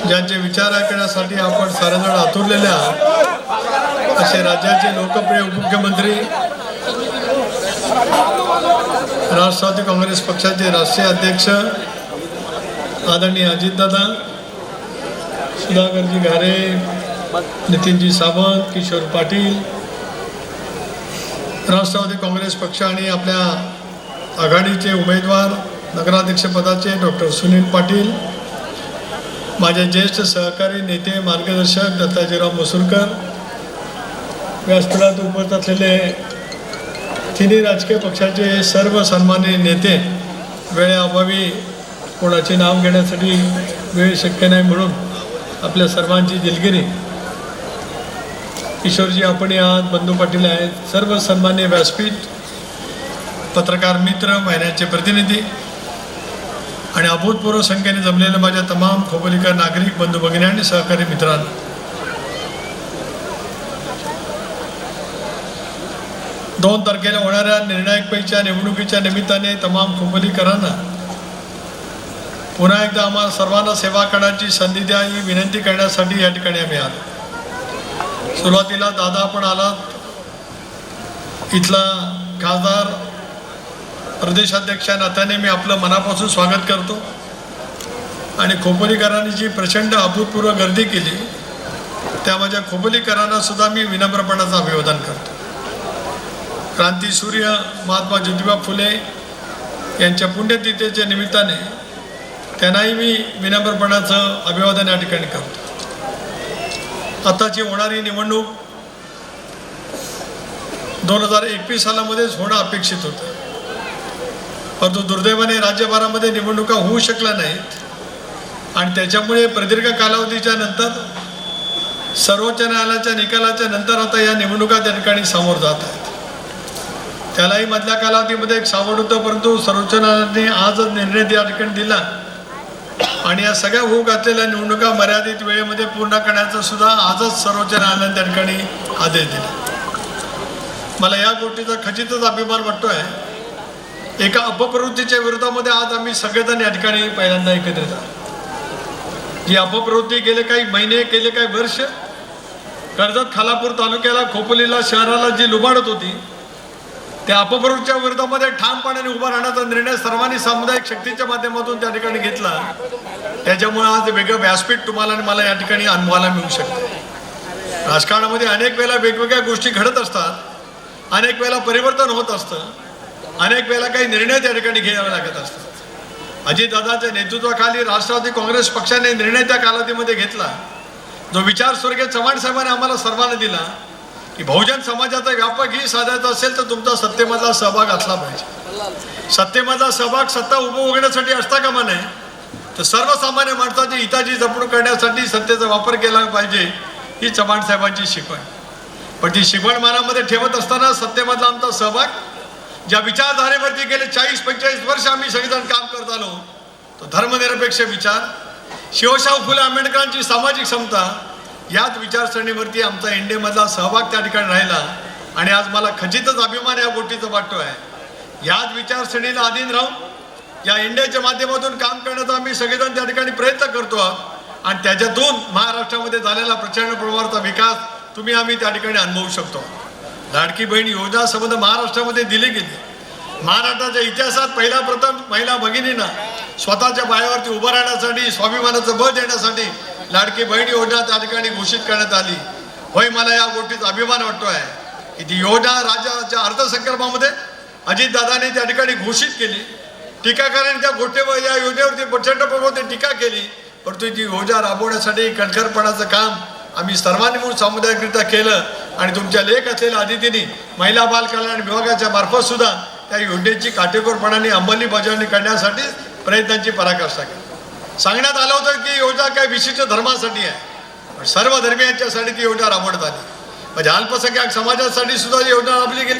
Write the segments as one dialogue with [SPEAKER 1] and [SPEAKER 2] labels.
[SPEAKER 1] ज्यांचे विचार ऐकण्यासाठी आपण सारेजण आतुरलेले आहात असे राज्याचे लोकप्रिय उपमुख्यमंत्री राष्ट्रवादी काँग्रेस पक्षाचे राष्ट्रीय अध्यक्ष आदरणीय अजितदादा, सुधाकरजी घारे, नितीनजी सावंत, किशोर पाटील, राष्ट्रवादी काँग्रेस पक्ष आणि आपल्या आघाडीचे उमेदवार नगराध्यक्षपदाचे डॉक्टर सुनील पाटील, माझे ज्येष्ठ सहकारी नेते मार्गदर्शक दत्ताजीराव मसूरकर, व्यासपीठात उपस्थित असलेले तिन्ही राजकीय पक्षाचे सर्व सन्माननीय नेते, वेळेअभावी कोणाचे नाव घेण्यासाठी वेळ शक्य नाही म्हणून आपल्या सर्वांची दिलगिरी, किशोरजी आपण आहात, बंधू पाटील आहेत, सर्व सन्माननीय व्यासपीठ, पत्रकार मित्र, महिन्याचे प्रतिनिधी आणि अभूतपूर्व संख्येने जमलेले माझ्या तमाम खोपोलीकर नागरिक बंधू भगिनी आणि सहकारी मित्रांनो, 2 तारखेला होणाऱ्या निर्णायक पैच्या निवडणुकीच्या निमित्ताने तमाम खोपोलीकरांना पुन्हा एकदा आम्हाला सर्वांना सेवा करण्याची संधी द्या ही विनंती करण्यासाठी या ठिकाणी आम्ही आलो। सुरुवातीला दादा आपण आलात, इथला खासदार प्रदेशाध्यक्षा नात्याने मी आपलं मनापासून स्वागत करतो आणि खोपोलीकरांनी जी प्रचंड अभूतपूर्व गर्दी केली त्या माझ्या खोपोलीकरांना सुद्धा मी विनम्रपणाचं अभिवादन करतो। क्रांतीसूर्य महात्मा ज्योतिबा फुले यांच्या पुण्यतिथीच्या निमित्ताने त्यांनाही मी विनम्रपणाचं अभिवादन या ठिकाणी करतो। आताची होणारी निवडणूक 2021 सालामध्येच होणं अपेक्षित होतं, परंतु दुर्दैवाने राज्यभरामध्ये निवडणुका होऊ शकल्या नाहीत आणि त्याच्यामुळे प्रदीर्घ कालावधीच्या नंतर सर्वोच्च न्यायालयाच्या निकालाच्या नंतर आता या निवडणुका त्या ठिकाणी समोर जात आहेत। त्यालाही मधल्या कालावधीमध्ये एक सावड होतं, परंतु सर्वोच्च न्यायालयाने आजच निर्णय त्या ठिकाणी दिला आणि या सगळ्या होऊ घातलेल्या निवडणुका मर्यादित वेळेमध्ये पूर्ण करण्याचा सुद्धा आजच सर्वोच्च न्यायालयाने त्या ठिकाणी आदेश दिला। मला या गोष्टीचा खचितच अभिमान वाटतोय, एका अपप्रवृत्तीच्या विरोधामध्ये आज आम्ही सगळेजण या ठिकाणी पहिल्यांदा एकत्रित आहोत। जी अपप्रवृत्ती गेले काही महिने, गेले काही वर्ष कर्जत खालापूर तालुक्याला, खोपोलीला, शहराला जी लुबाडत होती, त्या अपप्रवृत्तीच्या विरोधामध्ये ठामपणाने उभा राहण्याचा निर्णय सर्वांनी सामुदायिक शक्तीच्या माध्यमातून त्या ठिकाणी घेतला। त्याच्यामुळे आज वेगळं व्यासपीठ तुम्हाला आणि मला या ठिकाणी अनुभवायला मिळू शकते। राजकारणामध्ये अनेक वेळेला वेगवेगळ्या गोष्टी घडत असतात, अनेक वेळेला परिवर्तन होत असतं, अनेक वेळेला काही निर्णय त्या ठिकाणी घ्यावे लागत असतात। अजितदादांच्या नेतृत्वाखाली राष्ट्रवादी काँग्रेस पक्षाने निर्णय त्या कालावधीमध्ये घेतला, जो विचार स्वर्गीय चव्हाण साहेबांनी आम्हाला सर्वांना दिला की बहुजन समाजाचा व्यापक ही साधायचा असेल तर तुमचा सत्तेमधला सहभाग असला पाहिजे। सत्तेमधला सहभाग सत्ता उपभोगण्यासाठी असता कामा नये, तर सर्वसामान्य माणसाची हिताची जपणूक करण्यासाठी सत्तेचा वापर केला पाहिजे, ही चव्हाण साहेबांची शिकवण। पण ती शिकवण मनामध्ये ठेवत असताना सत्तेमधला आमचा सहभाग, ज्या विचारधारेवरती गेले 40-45 वर्ष आम्ही सगळेजण काम करत आलो, तो धर्मनिरपेक्ष विचार, शिवशाहू फुले आंबेडकरांची सामाजिक समता, याच विचारसरणीवरती आमचा इंडियामधला सहभाग त्या ठिकाणी राहिला आणि आज मला खचितच अभिमान या गोष्टीचा वाटतो आहे। याच विचारसरणीला अधीन राहून या इंडियाच्या माध्यमातून काम करण्याचा आम्ही सगळेजण त्या ठिकाणी प्रयत्न करतो आहोत आणि त्याच्यातून महाराष्ट्रामध्ये झालेला प्रचंड प्रमाणाचा विकास तुम्ही आम्ही त्या ठिकाणी अनुभवू शकतो। लाडकी बहीण योजना संबंध महाराष्ट्रामध्ये दिली गेली। महाराष्ट्राच्या इतिहासात पहिला प्रथम महिला भगिनींना स्वतःच्या पायावरती उभं राहण्यासाठी, स्वाभिमानाचं बळ देण्यासाठी लाडकी बहीण योजना त्या ठिकाणी घोषित करण्यात आली। होय, मला या गोष्टीचा अभिमान वाटतो आहे की ती योजना राज्याच्या अर्थसंकल्पामध्ये अजितदादांनी त्या ठिकाणी घोषित केली। टीकाकारांनी त्या गोष्टीवर, या योजनेवरती प्रचंड प्रमाणात टीका केली, परंतु ती योजना राबवण्यासाठी कणखरपणाचं काम आम्ही सर्वांनी मिळून सामुदायिकरित्या केलं आणि तुमच्या लेख असलेल्या अदितींनी महिला बाल कल्याण विभागाच्या मार्फत सुद्धा त्या योजनेची काटेकोरपणाने अंमलबजावणी करण्यासाठी प्रयत्नांची पराकाष्ठा केली। सांगण्यात आलं होतं की योजना काही विशिष्ट धर्मासाठी आहे, पण सर्व धर्मियांच्यासाठी ती योजना राबवण्यात आली। म्हणजे अल्पसंख्याक समाजासाठी सुद्धा ही योजना राबवली गेली।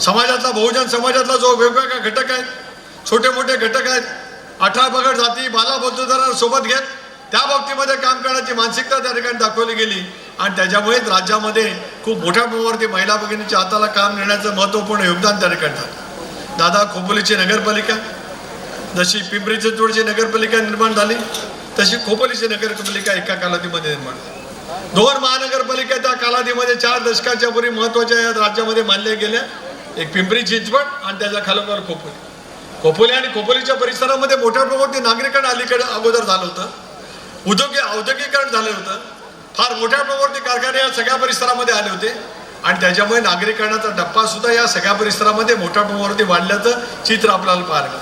[SPEAKER 1] समाजातला, बहुजन समाजातला जो वेगवेगळा घटक आहेत, छोटे मोठे घटक आहेत, 18 पगड जाती, बाला बौद्धधरांना सोबत घेत त्या बाबतीमध्ये काम करण्याची मानसिकता त्या ठिकाणी दाखवली गेली आणि त्याच्यामुळेच राज्यामध्ये खूप मोठ्या प्रमाणावरती महिला भगिनीच्या हाताला काम देण्याचं महत्त्वपूर्ण योगदान त्या ठिकाणी दादा खोपोलीची नगरपालिका, जशी पिंपरी चिंचवडची नगरपालिका निर्माण झाली, तशी खोपोलीची नगरपालिका एका कालावधीमध्ये निर्माण झाली. 2 महानगरपालिका त्या कालावधीमध्ये 4 दशकाच्या पूर्वी महत्त्वाच्या या राज्यामध्ये मानल्या गेल्या. एक पिंपरी चिंचवड आणि त्याच्या खालोखाल खोपोली आणि खोपोलीच्या परिसरामध्ये मोठ्या प्रमाणात नागरिकांना अलीकडे अगोदर झालं होतं. औद्योगिकरण झालं होतं. फार मोठ्या प्रमाणात कारखाने या सगळ्या परिसरामध्ये आले होते आणि त्याच्यामुळे नागरिकांचा टप्पा सुद्धा या सगळ्या परिसरामध्ये मोठ्या प्रमाणावरती वाढल्याचं चित्र आपल्याला पाहिलं.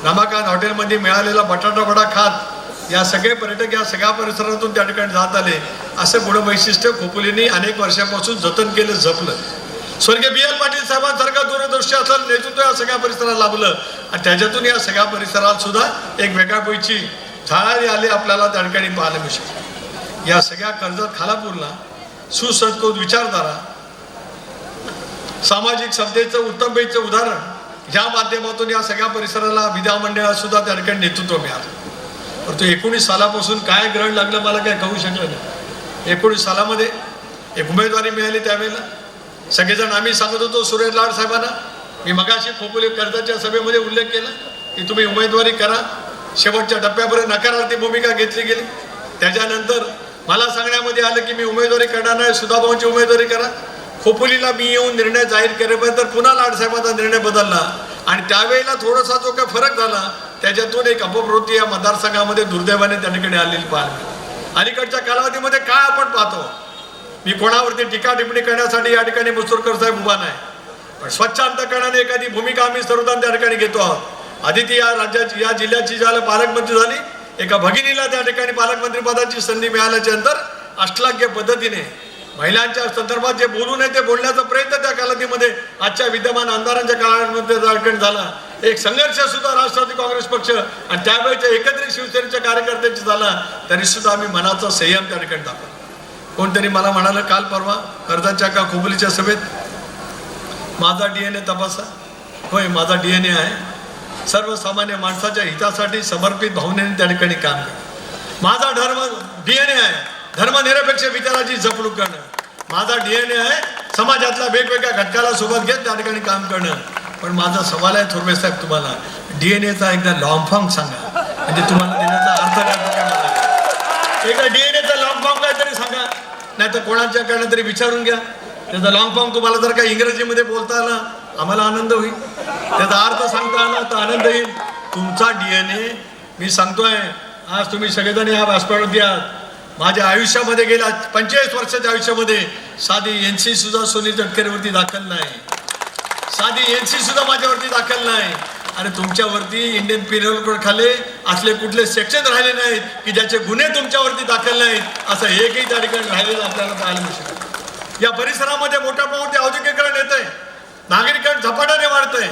[SPEAKER 1] रमाकांत हॉटेलमध्ये मिळालेला बटाटा वडा खात या सगळे पर्यटक या सगळ्या परिसरातून त्या ठिकाणी जात आले. असं गुणवैशिष्ट्य खोपोलीने अनेक वर्षापासून जतन केलं, जपलं. स्वर्गीय बी.एल. पाटील साहेबांसारखं दूरदृष्टी असलेलं नेतृत्व या सगळ्या परिसराला लाभलं आणि त्याच्यातून या सगळ्या परिसरात सुद्धा एक वेगळ्यापैकी झाडारी आले आपल्याला त्या ठिकाणी पाहायला मिळू शकते. या सगळ्या कर्जत खालापूरला सुसंस्कृत विचारधारा, सामाजिक समतेचं उत्तमतेचं उदाहरण या माध्यमातून या सगळ्या परिसराला विधानमंडळात सुद्धा त्या ठिकाणी नेतृत्व मिळालं. परंतु 19 सालापासून काय ग्रहण लागलं मला काय कळू शकलं नाही. 19 सालामध्ये एक उमेदवारी मिळाली. त्यावेळेला सगळेजण आम्ही सांगत होतो सुरेश लाड साहेबांना, मी मगाशी खोपोली कर्जतच्या सभेमध्ये उल्लेख केला की तुम्ही उमेदवारी करा. शेवटच्या टप्प्यापर्यंत नकारार्थी भूमिका घेतली गेली. त्याच्यानंतर मला सांगण्यामध्ये आलं की मी उमेदवारी करणार नाही, सुधाभाऊंची उमेदवारी करा. खोपोलीला मी येऊन निर्णय जाहीर केल्यानंतर पुन्हा लाडसाहेबांचा निर्णय बदलला आणि त्यावेळेला थोडासा जो काही फरक झाला त्याच्यातून एक अपप्रवृत्ती या मतदारसंघामध्ये दुर्दैवाने त्या ठिकाणी आलेली पाहायला. अलीकडच्या कालावधीमध्ये काय आपण पाहतो, मी कोणावरती टीका टिप्पणी करण्यासाठी या ठिकाणी मुसुरकर साहेब उभा नाही, पण स्वच्छ अंतकरणाने एखादी भूमिका आम्ही सर्वजण त्या ठिकाणी घेतो आहोत. आदिती या राज्याची या जिल्ह्याची ज्याला पालकमंत्री झाली, एका भगिनीला त्या ठिकाणी पालकमंत्री पदाची संधी मिळाल्याच्या नंतर अष्टलाग्य पद्धतीने महिलांच्या संदर्भात जे बोलू नये ते बोलण्याचा प्रयत्न त्या कालावधीमध्ये आजच्या विद्यमान आमदारांच्या काळामध्ये त्या ठिकाणी झाला. एक संघर्ष सुद्धा राष्ट्रवादी काँग्रेस पक्ष आणि त्यावेळेच्या एकत्रित शिवसेनेच्या कार्यकर्त्यांची झाला, तरी सुद्धा आम्ही मनाचा संयम त्या ठिकाणी दाखवला. कोणतरी मला म्हणालं काल परवा कर्जतच्या का खोपोलीच्या सभेत, माझा DNA तपासा. होय, माझा DNA आहे. सर्वसामान्य माणसाच्या हितासाठी समर्पित भावनेने त्या ठिकाणी काम करणं माझा धर्म DNA आहे. धर्मनिरपेक्ष विचाराची जपणूक करणं माझा DNA आहे. समाजातल्या वेगवेगळ्या घटकाला सोबत घेत त्या ठिकाणी काम करणं. पण माझा सवाल आहे थोरवे साहेब, तुम्हाला DNAचा एकदा लॉंग फॉर्म सांगा, म्हणजे तुम्हाला देण्याचा अर्थ काय. एकदा DNAचा लॉंग फॉर्म काहीतरी सांगा, नाही तर कोणाच्याकडनं तरी विचारून घ्या. त्याचा लॉंग फॉर्म तुम्हाला जर काही इंग्रजीमध्ये बोलता आला आम्हाला आनंद होईल, त्याचा अर्थ सांगता आला तर आनंद येईल. तुमचा DNA मी सांगतोय, आज तुम्ही सगळेजण या व्यासपीठावरती आहात. माझ्या आयुष्यामध्ये गेल्या 45 वर्षाच्या आयुष्यामध्ये साधी NC सुद्धा सुनील तटकरेवरती दाखल नाही, साधी NC सुद्धा माझ्यावरती दाखल नाही. आणि तुमच्यावरती इंडियन पिनल कोड खाली असले कुठले सेक्शन राहिले नाहीत की ज्याचे गुन्हे तुमच्यावरती दाखल नाहीत, असं एकही त्या ठिकाणी राहिलेलं आपल्याला पाहायला मिळू शकतं. या परिसरामध्ये मोठ्या प्रमाणात औद्योगिकरण येत आहे, नागरिकरण झपाट्याने वाढतंय.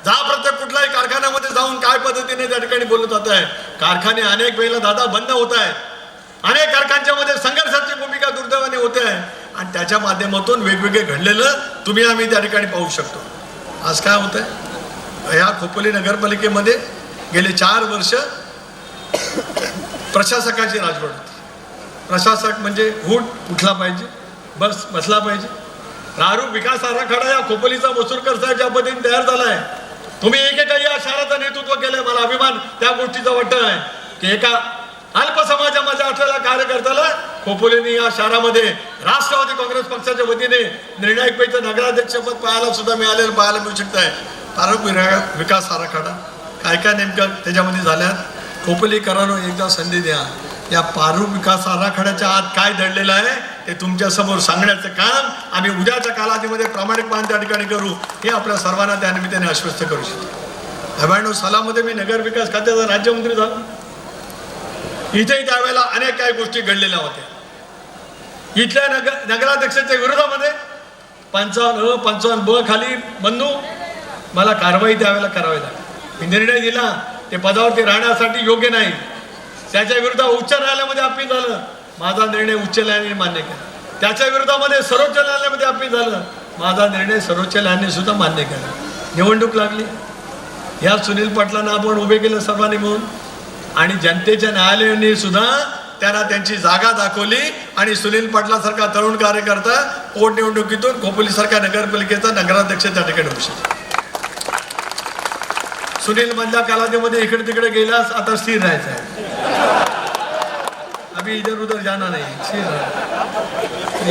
[SPEAKER 1] प्रत्येक कुठल्याही कारखान्यामध्ये जाऊन काय पद्धतीने त्या ठिकाणी बोलत जात आहे. कारखाने अनेक वेळेला दादा बंद होत आहेत, अनेक कारखान्यांच्या मध्ये संघर्षाची भूमिका दुर्दैवाने होते आहे आणि त्याच्या माध्यमातून वेगवेगळे घडलेलं तुम्ही आम्ही त्या ठिकाणी पाहू शकतो. आज काय होत आहे, या खोपोली नगरपालिकेमध्ये गेले 4 वर्ष प्रशासकाची राजवट होती. प्रशासक म्हणजे उठला पाहिजे, बस बसला पाहिजे. रारूप विकास आराखडा या खोपोलीचा मसूरकर साहेब ज्या पद्धतीने तयार झाला आहे, तुम्ही एकेका या शहराचं नेतृत्व केलंय. मला अभिमान त्या गोष्टीचा वाटत आहे की एका अल्प समाजामध्ये असलेल्या कार्यकर्त्याला खोपोलीने या शहरामध्ये राष्ट्रवादी काँग्रेस पक्षाच्या वतीने निर्णायकपैकी नगराध्यक्षपद पाहायला सुद्धा मिळालेलं पाहायला मिळू शकत आहे. प्रारूप विकास आराखडा काय काय नेमकं त्याच्यामध्ये झाल्यात, खोपोलीकरांनो एकदा संधी द्या. या प्रारूप विकास आराखड्याच्या आत काय दडलेलं आहे ते तुमच्या समोर सांगण्याचं काम आम्ही उद्याच्या कालावधीमध्ये प्रामाणिकपणे त्या ठिकाणी करू, हे आपल्या सर्वांना त्या निमित्ताने आश्वस्त करू शकतो. 99 सालामध्ये मी नगर विकास खात्याचा राज्यमंत्री झालो. इथेही त्यावेळेला अनेक काही गोष्टी घडलेल्या होत्या. इथल्या नगराध्यक्षाच्या विरोधामध्ये 55B खाली बंधू मला कारवाई त्यावेळेला करावी लागली. मी निर्णय दिला ते पदावरती राहण्यासाठी योग्य नाही. त्याच्या विरोधात उच्च न्यायालयामध्ये अपील झालं, माझा निर्णय उच्च न्यायालयाने मान्य केला. त्याच्या विरोधामध्ये सर्वोच्च न्यायालयामध्ये अपील झालं, माझा निर्णय सर्वोच्च न्यायालयाने सुद्धा मान्य केला. निवडणूक लागली, या सुनील पाटलांना आपण उभे केलं सर्वांनी मिळून आणि जनतेच्या न्यायालयाने सुद्धा त्यांना त्यांची जागा दाखवली आणि सुनील पाटलासारखा तरुण कार्यकर्ता पोटनिवडणुकीतून खोपोलीसारख्या नगरपालिकेचा नगराध्यक्ष त्या ठिकाणी होऊ शकतो. सुनील मधल्या कालावधीमध्ये इकडे तिकडे गेल्यास आता स्थिर राहायचं आहे. अभी इधर उधर जाना नाही.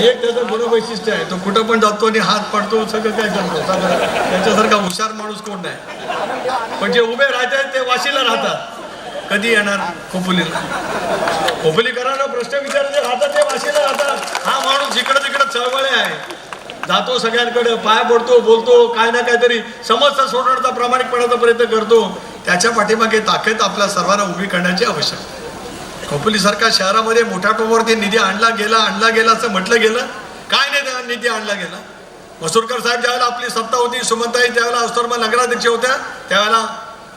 [SPEAKER 1] एक त्याचं गुण वैशिष्ट्य आहे, तो कुठं पण जातो आणि हात पडतो, सगळं काय करतो. त्याच्यासारखा हुशार माणूस कोण नाही. पण जे उभे राहतात ते वाशीला राहतात. कधी येणार खोपोलीला? खोपोलीकरांना प्रश्न विचारायचे राहतात ते वाशीला राहतात. हा माणूस इकडं तिकडं चळवळे आहे, जातो सगळ्यांकडे, पाय पडतो, बोलतो, काय ना काहीतरी समस्या सोडवण्याचा प्रामाणिकपणाचा प्रयत्न करतो. त्याच्या पाठीमागे ताकद आपल्या सर्वांना उभी करण्याची आवश्यकता आहे. खोपोलीसारख्या शहरामध्ये मोठ्या टोकावरती निधी आणला गेला असं म्हटलं गेलं. काय नाही निधी आणला गेला. मसूरकर साहेब ज्यावेळेला आपली सत्ता होती, सुमनताई त्यावेळेला अस्तोरमा नगराध्यक्ष होत्या, त्यावेळेला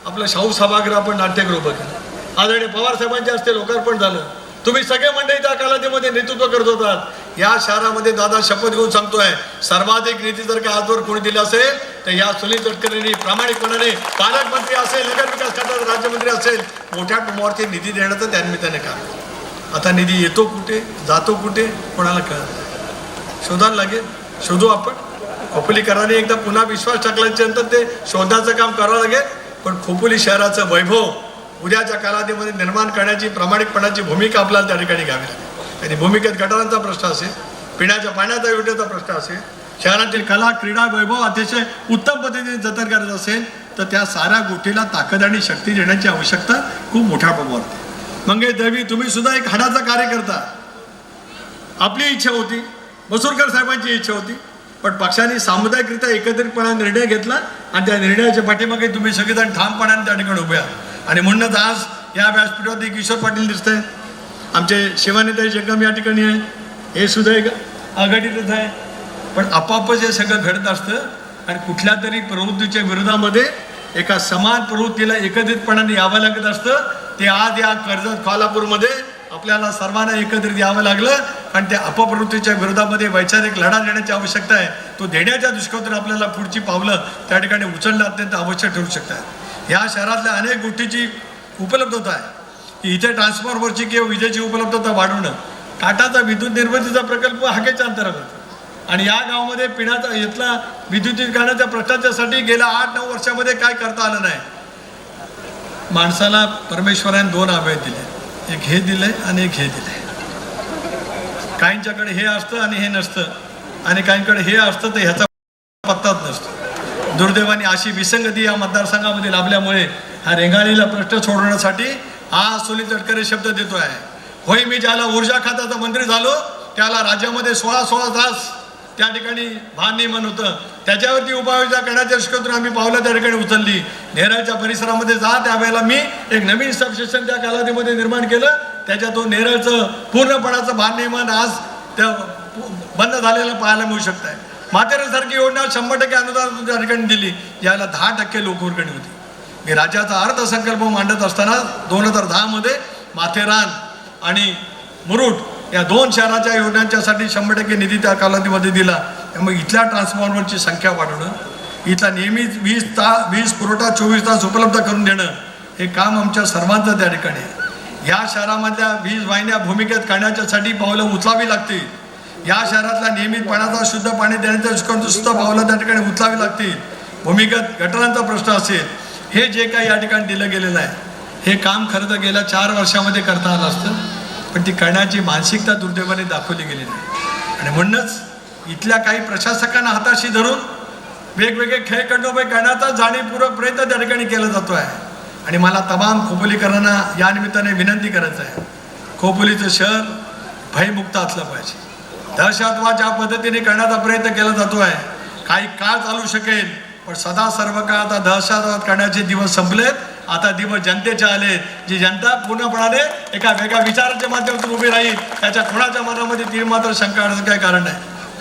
[SPEAKER 1] आपलं शाहू सभागृह आपण नाट्यगृह उभं केलं. आदरणीय पवार साहेबांच्या हस्ते लोकार्पण झालं. तुम्ही सगळे मंडळी त्या कालावधीमध्ये नेतृत्व करत होतात. या शहरामध्ये दादा शपथ घेऊन सांगतोय, सर्वाधिक निधी जर का आजवर कोणी दिला असेल तर या सुनील तटकरेंनी प्रामाणिकपणाने, पालकमंत्री असेल, नगरविकास खात्याचा राज्यमंत्री असेल, मोठ्या टोकावरती निधी देण्याचं त्यानिमित्ताने काम. आता निधी येतो कुठे, जातो कुठे, कोणाला कळत. शोधायला लागेल, शोधू आपण. खोपोलीकरांनी एकदा पुन्हा विश्वास टाकल्याच्या नंतर ते शोधाचं काम करावं लागेल. पण खोपोली शहराचं वैभव उद्याच्या कालावधीमध्ये निर्माण करण्याची प्रामाणिकपणाची भूमिका आपल्याला त्या ठिकाणी घ्यावी लागेल. आणि भूमिकेत गटारांचा प्रश्न असेल, पिण्याच्या पाण्याचा योजनेचा प्रश्न असेल, शहरातील कला क्रीडा वैभव अतिशय उत्तम पद्धतीने जतन करायचं असेल तर त्या साऱ्या गोष्टीला ताकद आणि शक्ती देण्याची आवश्यकता खूप मोठ्या प्रमाणावर आहे. मंगेश दळवी, तुम्ही सुद्धा एक हाडाचा कार्यकर्ता. आपली इच्छा होती, मसूरकर साहेबांची इच्छा होती, पण पक्षाने सामुदायिकरित्या एकत्रितपणे निर्णय घेतला आणि त्या निर्णयाच्या पाठीमागे तुम्ही सगळेजण ठामपणाने त्या ठिकाणी उभे आहात. आणि म्हणूनच आज या व्यासपीठावरती किशोर पाटील दिसत आहे, आमचे शिवानीताई जगम या ठिकाणी आहे, हे सुद्धा एक आघाडीतच आहे. पण आपापच हे सगळं घडत असतं आणि कुठल्या तरी प्रवृत्तीच्या विरोधामध्ये एका समान प्रवृत्तीला एकत्रितपणाने यावं लागत असतं. ते आज या कर्जत कोल्हापूरमध्ये आपल्याला सर्वांना एकत्रित यावं लागलं कारण त्या अपप्रवृत्तीच्या विरोधामध्ये वैचारिक लढा देण्याची आवश्यकता आहे. तो देण्याच्या दृष्टीकोनातून आपल्याला पुढची पावलं त्या ठिकाणी उचलणं अत्यंत आवश्यक ठरू शकतात. या शहरातल्या अनेक गोष्टीची उपलब्धता आहे की इथे ट्रान्सफॉर्मरची किंवा विजेची उपलब्धता वाढवणं, टाटाचा विद्युत निर्मितीचा प्रकल्प हाकेच्या अंतर्गत आणि या गावामध्ये पिण्याचा इथला विद्युतीकरणाच्या प्रश्नाच्यासाठी गेल्या 8-9 वर्षामध्ये काय करता आलं नाही. माणसाला परमेश्वराने 2 अभय दिले, एक हे दिलंय आणि एक हे दिलंय. काहींच्याकडे हे असतं आणि हे नसतं आणि काहींकडे हे असतं तर ह्याचा पत्ताच नसतो. दुर्दैवाने अशी विसंगती या मतदारसंघामध्ये लाभल्यामुळे हा रेंगाळलेला प्रश्न सोडवण्यासाठी हा सुनील तटकरे शब्द देतो आहे. होय, मी ज्याला ऊर्जा खात्याचा मंत्री झालो त्याला राज्यामध्ये 16 तास त्या ठिकाणी भारनियमन होतं, त्याच्यावरती उपाययोजना करण्याच्या दृष्टीकोनातून आम्ही पावलं त्या ठिकाणी उचलली. नेरळच्या परिसरामध्ये जा, त्यावेळेला मी एक नवीन सबस्टेशन त्या कालावधीमध्ये निर्माण केलं, त्याच्यातून नेरळचं पूर्णपणाचं भारनियमन आज त्या बंद झालेलं पाहायला मिळू शकत आहे. माथेरानसारखी योजना 100% अनुदान त्या ठिकाणी दिली, याला 10% लोकवर्गणी होती. मी राज्याचा अर्थसंकल्प मांडत असताना 2010 मध्ये माथेरान आणि मुरुड या 2 शहराच्या योजनांच्यासाठी 100% निधी त्या कालावधीमध्ये दिला. त्यामुळे इथल्या ट्रान्सफॉर्मरची संख्या वाढवणं, इथला नियमित वीज पुरवठा 24 तास उपलब्ध करून देणं हे काम आमच्या सर्वांचं त्या ठिकाणी आहे. या शहरामधल्या वीज वाहिन्या भूमिकेत काढण्याच्यासाठी पावलं उचलावी लागतील. या शहरातल्या नियमित पाण्याचा शुद्ध पाणी देण्याच्या दृष्टिकोनातून सुद्धा पावलं त्या ठिकाणी उचलावी लागतील. भूमिगत गटारांचा प्रश्न असेल, हे जे काही या ठिकाणी दिलं गेलेलं आहे हे काम खरं तर गेल्या 4 वर्षामध्ये करता आलं असतं, पण ती करण्याची मानसिकता दुर्दैवाने दाखवली गेली नाही. आणि म्हणूनच इथल्या काही प्रशासकांना हाताशी धरून वेगवेगळे खेळखंडोबे करण्याचा जाणीवपूर्वक प्रयत्न त्या ठिकाणी केला जातो आहे. आणि मला तमाम खोपोलीकरांना या निमित्ताने विनंती करायचं आहे, खोपोलीचं शहर भयमुक्त असलं पाहिजे. दहशतवाद ज्या पद्धतीने करण्याचा प्रयत्न केला जातो आहे, काही काळ चालू शकेल, पण सदा सर्व काळ आता दहशतवाद करण्याचे दिवस संपलेत. आता दिवस जनतेचे आले, जी जनता पूर्णपणाने एका वेगळ्या विचाराच्या माध्यमातून उभी राहील. त्याच्या कोणाच्या मनामध्ये ती मात्र शंका करण्याचं काही कारण नाही.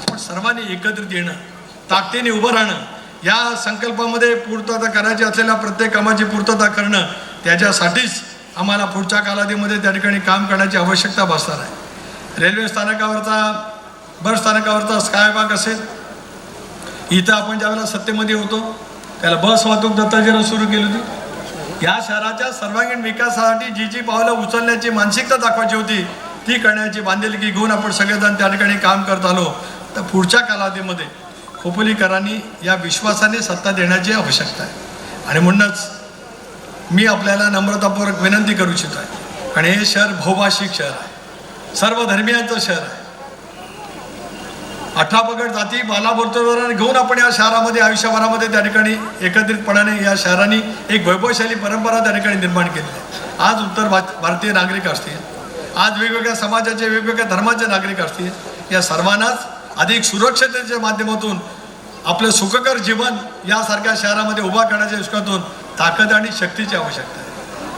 [SPEAKER 1] पण सर्वांनी एकत्रित येणं, ताकदीने उभं राहणं, या संकल्पामध्ये पूर्तता करायची असलेल्या प्रत्येक कामाची पूर्तता करणं, त्याच्यासाठीच आम्हाला पुढच्या कालावधीमध्ये त्या ठिकाणी काम करण्याची आवश्यकता भासणार आहे. रेल्वे स्थानकावरचा, बस स्थानकावरचा स्कायवॉक असेल, इथं आपण ज्यावेळेला सत्तेमध्ये होतो त्याला बस वाहतूक दत्ताजीनं सुरू केली होती. या शहराच्या सर्वांगीण विकासासाठी जी पावलं उचलण्याची मानसिकता दाखवायची होती ती करण्याची बांधिलकी घेऊन आपण सगळेजण त्या ठिकाणी काम करत आलो. तर पुढच्या कालावधीमध्ये खोपोलीकरांनी या विश्वासाने सत्ता देण्याची आवश्यकता आहे. आणि म्हणूनच मी आपल्याला नम्रतापूर्वक विनंती करू इच्छितो आहे, आणि हे शहर बहुभाषिक शहर आहे. सर्व धर्मियांचं शहर आहे. 18 पगड जाती बालाबोरतोरांना घेऊन आपण या शहरामध्ये आयुष्यभरामध्ये त्या ठिकाणी एकत्रितपणाने या शहराने एक वैभवशाली परंपरा त्या ठिकाणी निर्माण केली आहे. आज उत्तर भारतीय नागरिक असतील, आज वेगवेगळ्या समाजाचे वेगवेगळ्या धर्माचे नागरिक असतील, या सर्वांनाच अधिक सुरक्षिततेच्या माध्यमातून आपलं सुखकर जीवन यासारख्या शहरामध्ये उभा करण्याच्या दृष्टीतून ताकद आणि शक्तीची आवश्यकता आहे.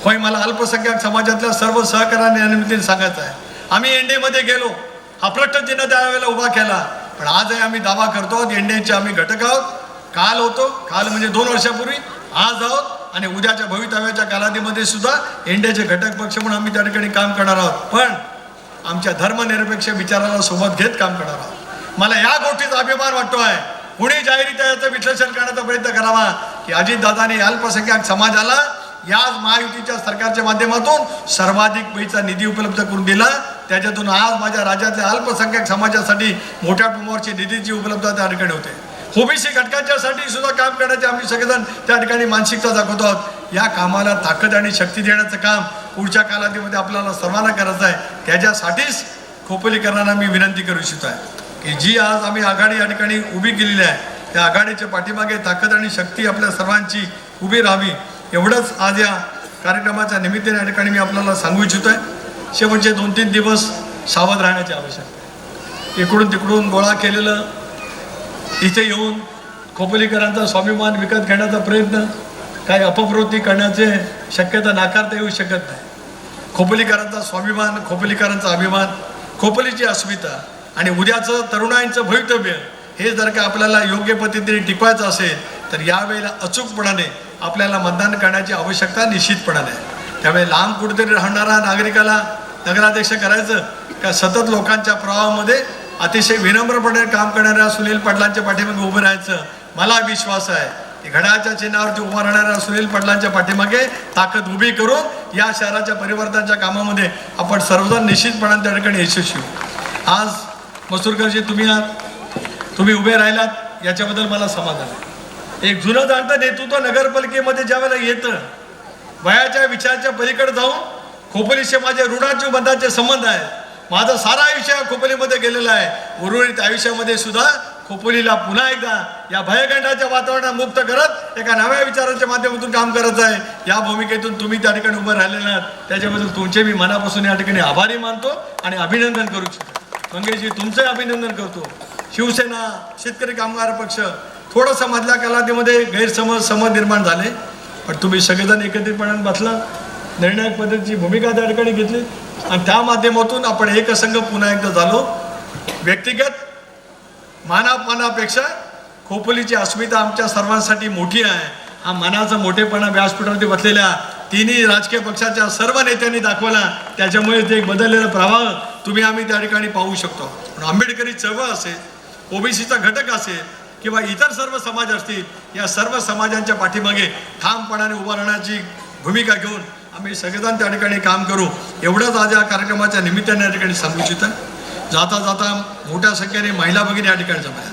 [SPEAKER 1] होय, मला अल्पसंख्याक समाजातल्या सर्व सहकार्याने या निमित्ताने सांगायचं आहे, आम्ही एनडीएमध्ये गेलो, हा प्रश्न चिन्ह त्यावेळेला उभा केला, पण आजही आम्ही दावा करतो एनडीएचे आम्ही घटक आहोत. काल होतो, काल म्हणजे 2 वर्षापूर्वी, आज आहोत आणि उद्याच्या भवितव्याच्या कालावधीमध्ये सुद्धा एनडीएचे घटक पक्ष म्हणून आम्ही त्या ठिकाणी काम करणार आहोत. पण आमच्या धर्मनिरपेक्ष विचाराला सोबत घेत काम करणार आहोत. मला या गोष्टीचा अभिमान वाटतो आहे. कुणी जाहीररित्या याचं विश्लेषण करण्याचा प्रयत्न करावा की अजितदादांनी अल्पसंख्याक समाजाला याच महायुतीच्या सरकारच्या माध्यमातून सर्वाधिक पैसा निधी उपलब्ध करून दिला. त्याच्यातून आज माझ्या राज्यातल्या अल्पसंख्याक समाजासाठी मोठ्या प्रमाणावरची निधीची उपलब्धता त्या ठिकाणी होते. ओबीसी घटकांच्यासाठी सुद्धा काम करण्याचे आम्ही सगळेजण त्या ठिकाणी मानसिकता दाखवतो आहोत. या कामाला ताकद आणि शक्ती देण्याचं काम पुढच्या कालावधीमध्ये आपल्याला सर्वांना करायचं आहे. त्याच्यासाठीच खोपोलीकरांना मी विनंती करू इच्छितो आहे की जी आज आम्ही आघाडी या ठिकाणी उभी केलेली आहे, त्या आघाडीच्या पाठीमागे ताकद आणि शक्ती आपल्या सर्वांची उभी राहावी, एवढंच आज या कार्यक्रमाच्या निमित्ताने या ठिकाणी मी आपल्याला सांगू इच्छितो आहे. शेवटचे 2-3 दिवस सावध राहण्याची आवश्यकता आहे. इकडून तिकडून गोळा केलेलं इथे येऊन खोपोलीकरांचा स्वाभिमान विकत घेण्याचा प्रयत्न, काही अपप्रवृत्ती करण्याचे शक्यता नाकारता येऊ शकत नाही. खोपोलीकरांचा स्वाभिमान, खोपोलीकरांचा अभिमान, खोपोलीची अस्मिता आणि उद्याचं तरुणाईंचं भवितव्य हे जर का आपल्याला योग्य पद्धतीने टिकवायचं असेल तर यावेळेला अचूकपणाने आपल्याला मतदान करण्याची आवश्यकता निश्चितपणाने आहे. त्यामुळे लांब कुठेतरी राहणारा नागरिकाला नगराध्यक्ष करायचं का सतत लोकांच्या प्रवाहामध्ये अतिशय विनम्रपणे काम करणाऱ्या सुनील पाटलांच्या पाठीमागे उभं राहायचं. मला विश्वास आहे की घड्याळाच्या चिन्हावरती उभा राहणाऱ्या सुनील पाटलांच्या पाठीमागे ताकद उभी करून या शहराच्या परिवर्तनाच्या कामामध्ये आपण सर्वजण निश्चितपणाने त्या ठिकाणी यशस्वी होऊ. आज मसूरकरजी तुम्ही उभे राहिलात याच्याबद्दल मला समाधान आहे. एक जुनं जाणतं नेतृत्व नगरपालिकेमध्ये ज्यावेळेला येतं, वयाच्या विचाराच्या पलीकडे जाऊन खोपोलीचे माझे ऋणाचे बंधाचे संबंध आहेत. माझं सारा आयुष्य खोपोलीमध्ये गेलेलं आहे. उर्वरित आयुष्यामध्ये सुद्धा खोपोलीला पुन्हा एकदा या भयगंडाच्या वातावरणात मुक्त करत एका नव्या विचाराच्या माध्यमातून काम करायचं आहे. या भूमिकेतून तुम्ही त्या ठिकाणी उभं राहिलेला आहात, त्याच्याबद्दल तुमचे मी मनापासून या ठिकाणी आभारी मानतो आणि अभिनंदन करू इच्छितो. मंगेशजी, तुमचंही अभिनंदन करतो. शिवसेना, शेतकरी कामगार पक्ष, थोडंसं मधल्या कालावधीमध्ये गैरसमज निर्माण झाले, पण तुम्ही सगळेजण एकत्रितपणे बसला, निर्णायक पद्धतीची भूमिका त्या ठिकाणी घेतली आणि त्या माध्यमातून आपण एकसंघ पुन्हा एकदा झालो. व्यक्तिगत मानापेक्षा खोपोलीची अस्मिता आमच्या सर्वांसाठी मोठी आहे. हा मनाचा मोठेपणा व्यासपीठावरती बसलेल्या तिन्ही राजकीय पक्षाच्या सर्व नेत्यांनी दाखवला. त्याच्यामुळे ते एक बदललेला प्रवाह आम्ही त्या ठिकाणी पाहू शकतो. पण आंबेडकरी चळवळ असेल, ओबीसीचा घटक असेल किंवा इतर सर्व समाज असतील, या सर्व समाजांच्या पाठीमागे ठामपणाने उभा राहण्याची भूमिका घेऊन आम्ही सगळेजण त्या ठिकाणी काम करू, एवढंच आज या कार्यक्रमाच्या निमित्ताने या ठिकाणी सांगू इच्छित आहे. जाता जाता मोठ्या संख्येने महिला भगिनी या ठिकाणी जमल्या.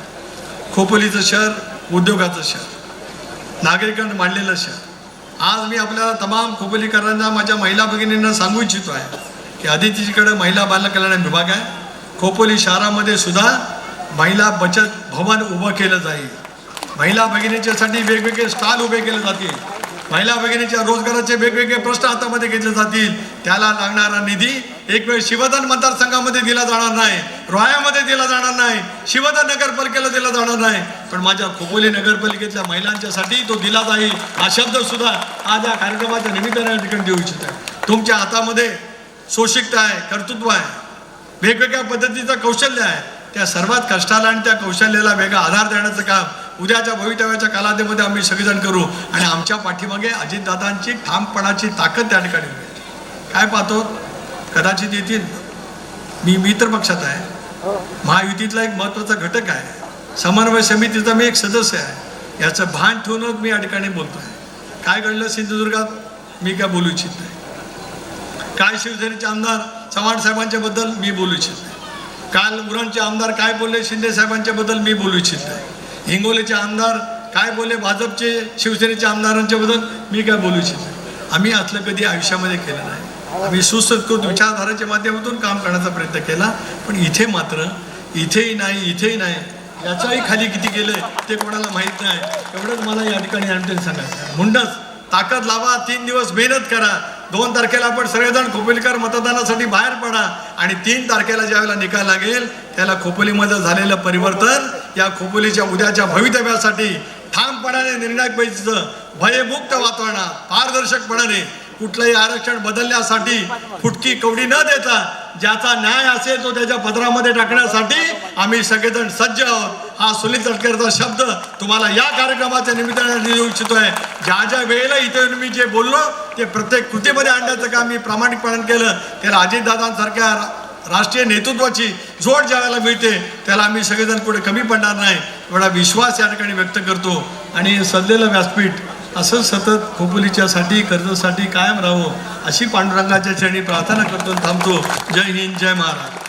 [SPEAKER 1] खोपोलीचं शहर उद्योगाचं शहर, नागरिकांनी मांडलेलं शहर. आज मी आपल्याला तमाम खोपोलीकरांना, माझ्या महिला भगिनींना सांगू इच्छितो आहे की आदितीजीकडे महिला बाल कल्याण विभाग आहे. खोपोली शहरामध्ये सुद्धा महिला बचत भवन उभं केलं जाईल. महिला भगिनीच्यासाठी वेगवेगळे स्टॉल उभे केले जातील. महिला भगिनीच्या रोजगाराचे वेगवेगळे प्रश्न हातामध्ये घेतले जातील. त्याला लागणारा निधी एक वेळ शिवधन मतदारसंघामध्ये दिला जाणार नाही, रोह्यामध्ये दिला जाणार नाही, शिवधन नगरपालिकेला दिला जाणार नाही, पण माझ्या खोपोली नगरपालिकेतल्या महिलांच्यासाठी तो दिला जाईल. हा शब्द सुद्धा आज या कार्यक्रमाच्या निमित्ताने ठिकाणी देऊ इच्छित आहे. तुमच्या हातामध्ये सोशिकता आहे, कर्तृत्व आहे, वेगवेगळ्या पद्धतीचं कौशल्य आहे. त्या सर्वात कष्टाला आणि त्या कौशल्याला वेगळा आधार देण्याचं काम उद्याच्या भवितव्याच्या कालावधीमध्ये आम्ही सगळेजण करू आणि आमच्या पाठीमागे अजितदादांची ठामपणाची ताकद त्या ठिकाणी मिळेल. काय पाहतो, कदाचित येतील. मी मित्र पक्षात आहे, महायुतीतला एक महत्त्वाचा घटक आहे, समन्वय समितीचा मी एक सदस्य आहे. याचं भान ठेवूनच मी या ठिकाणी बोलतो आहे. काय घडलं सिंधुदुर्गात मी काय बोलू इच्छित नाही. काय शिवसेनेचे आमदार चव्हाण साहेबांच्या बद्दल मी बोलू इच्छित नाही. काल उरणचे आमदार काय बोलले शिंदे साहेबांच्या बद्दल मी बोलू इच्छित नाही. हिंगोलीचे आमदार काय बोलले भाजपचे शिवसेनेच्या आमदारांच्या बद्दल मी काय बोलू इच्छित नाही. आम्ही असलं कधी आयुष्यामध्ये केलं नाही. आम्ही सुसंस्कृत विचारधारेच्या माध्यमातून काम करण्याचा प्रयत्न केला. पण इथे मात्र इथेही नाही याच्याही खाली किती गेलं ते कोणाला माहीत नाही. एवढंच मला या ठिकाणी आणखी सांगायचं. म्हणूनच ताकद लावा, 3 दिवस मेहनत करा. 2 तारखेला आपण सगळेजण खोपोलीकर मतदानासाठी बाहेर पडा आणि 3 तारखेला ज्यावेळेला निकाल लागेल त्याला खोपोलीमध्ये झालेलं परिवर्तन या खोपोलीच्या उद्याच्या भवितव्यासाठी ठामपणाने निर्णायक पैकीचं भयमुक्त वातावरणात पारदर्शकपणाने कुठलंही आरक्षण बदलण्यासाठी फुटकी कवडी न देता ज्याचा न्याय असेल तो त्याच्या पदरामध्ये टाकण्यासाठी आम्ही सगळेजण सज्ज आहोत. हा सुनील तटकरेचा शब्द तुम्हाला या कार्यक्रमाच्या निमित्ताने देऊ इच्छितोय. ज्या वेळेला इथे मी जे बोललो ते प्रत्येक कृतीमध्ये आणण्याचं काम मी प्रामाणिकपणे केलं. त्याला अजितदादांसारख्या राष्ट्रीय नेतृत्वाची जोड ज्या वेळेला मिळते त्याला आम्ही सगळेजण पुढे कमी पडणार नाही एवढा विश्वास या ठिकाणी व्यक्त करतो. आणि सध्याला व्यासपीठ असं सतत खोपोलीच्यासाठी कर्जसाठी कायम राहावं अशी पांडुरंगाच्या चरणी प्रार्थना करतो. थांबतो. जय हिंद, जय महाराज.